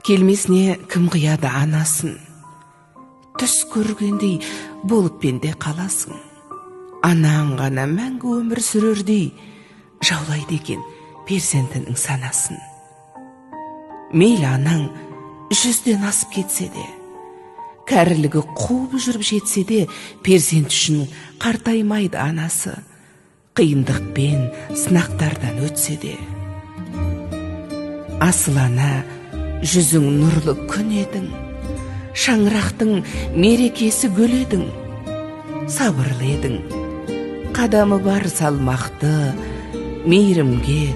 Келмесіне кім қияды анасын, түс көргендей болып пенде қаласың. Анаң ғана мәңгі өмір сүрердей жаулайды екен перзентінің санасын. Мейлі анаң 100-ден асып кетсе де, кәрілігі қуып жүріп жетсе де, перзент үшін қартаймайды анасы, қиындықпен сынақтардан өтсе де. Асыл ана, жүзің нұрлы күн едің, шаңырақтың мерекесі гүл едің. Сабырлы едің, қадамы бар салмақты, мейірімге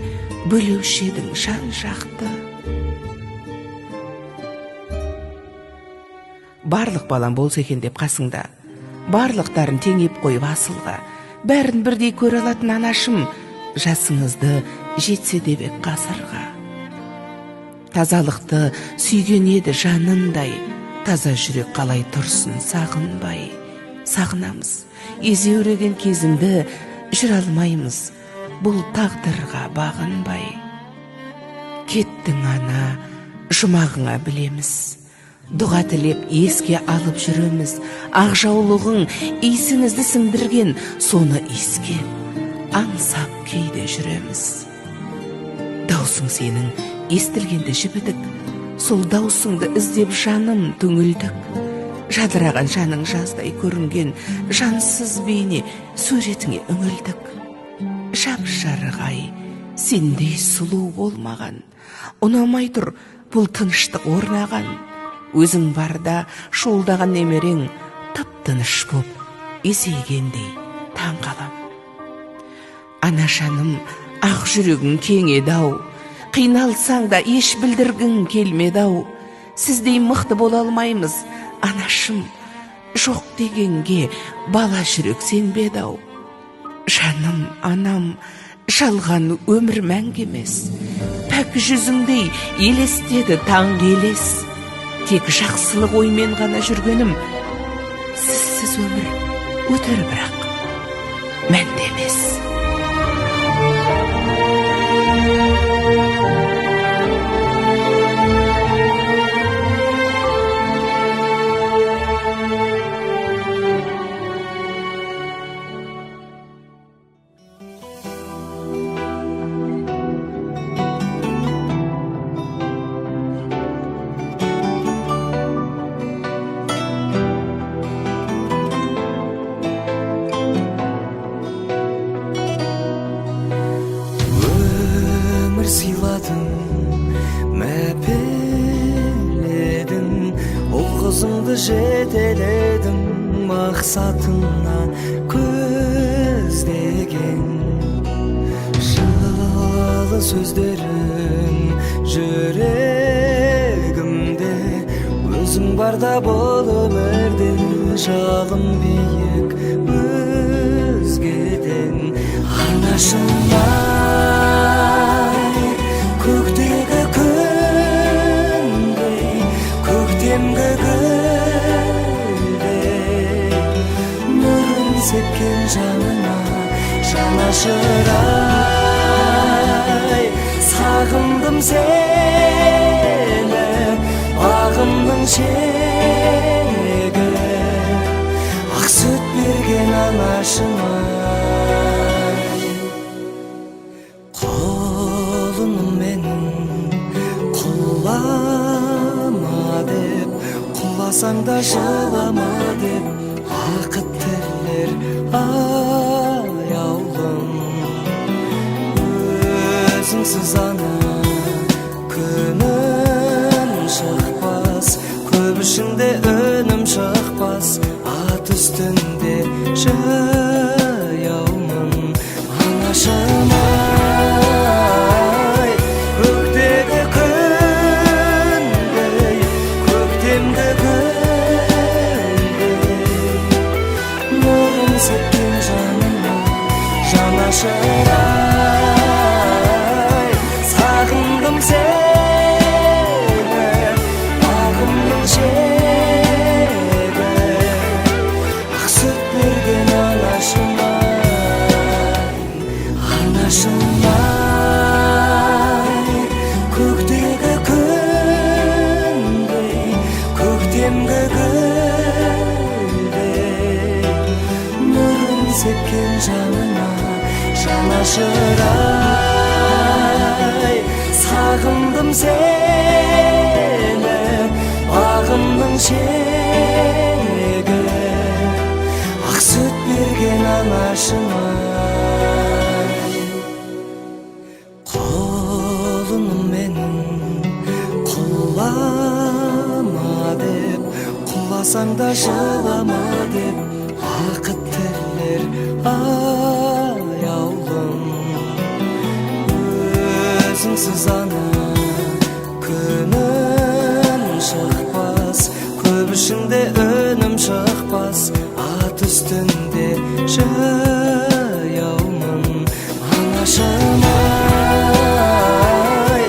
бөлеуші едің жан жақты. Барлық балам болса екен деп қасыңда, барлықтарын теңеп қойып асылға, бәрін бірдей көре алатын анашым, жасыңызды жетсе де бек ғасырға. Тазалықты сүйген еді жанындай, таза жүрек қалай тұрсын сағынбай. Сағынамыз, езеуреген кезіңді жүре алмаймыз, бұл тағдырға бағынбай. Кеттің ана, жұмағыңа білеміз, дұға тілеп еске алып жүреміз. Ақ жаулығың иісіңізді сіңдірген, соны иіскеп, аңсап кейде жүреміз. Даусың сенің естілгенде жібідік, сол даусыңды іздеп жаным түңілдік. Жадыраған жаның жаздай көрінген жансыз бейне суретіңе үңілдік. Жап-жарық ай, сендей сұлу болмаған, ұнамай тұр бұл тыныштық орнаған. Өзің барда шуылдаған немерең тып-тыныш боп есейгендей таң қалам. Ана жаным, ақ жүрегің кең еді-ау, қиналсаң да еш білдіргің келмеді-ау. Сіздей мықты бола алмаймыз, анашым, жоқ дегенге бала жүрек сенбеді-ау. Жаным, анам, жалған өмір мәңгі емес, пәк жүзіңдей елестеді таңғы елес. Тек жақсылық оймен ғана жүргенім, сізсіз өмір өтер бірақ мәнді емес. Сыйладың, мәпеледің, ұл-қызыңды жетеледің, мақсатыңа көздеген. Жылы сөздерің жүрегімде, өзің барда бұл өмірде, жалын биік өзгеден. Анашыма көктегі күндей, көктемгі гүлдей, нұрын сепкен жанына жанашырай. Сағындым сені, бағымның шегі, ақ сүт берген анашыма. Құласаң да жылама деп, бақыт тілер аяулым. Өзіңсіз ана күнім шықпас, көп ішінде өнім шықпас, ат үстінде жаяумын. Анашыма жанашырай, сағындым сені, бағымның шегі, ақ сүт берген анашыма. сепкен жанына жанашырай. Сағындым сені бағымның шегі, ақ сүт берген анашыма. Қолым менің құлама деп, құласаң да жылама деп, бақыт тілер аяулым. Өзіңсіз ана күнім шықпас, көп ішінде өнім шықпас, ат үстінде жаяумын анашым-ай.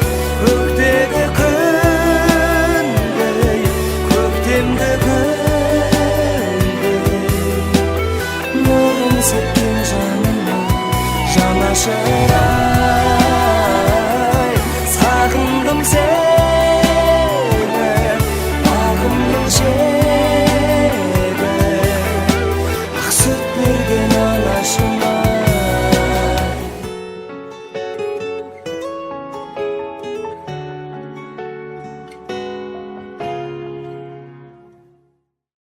Көктегі күндей, көктемгі гүлдей, нұрын сепкен жаныма жанашыр.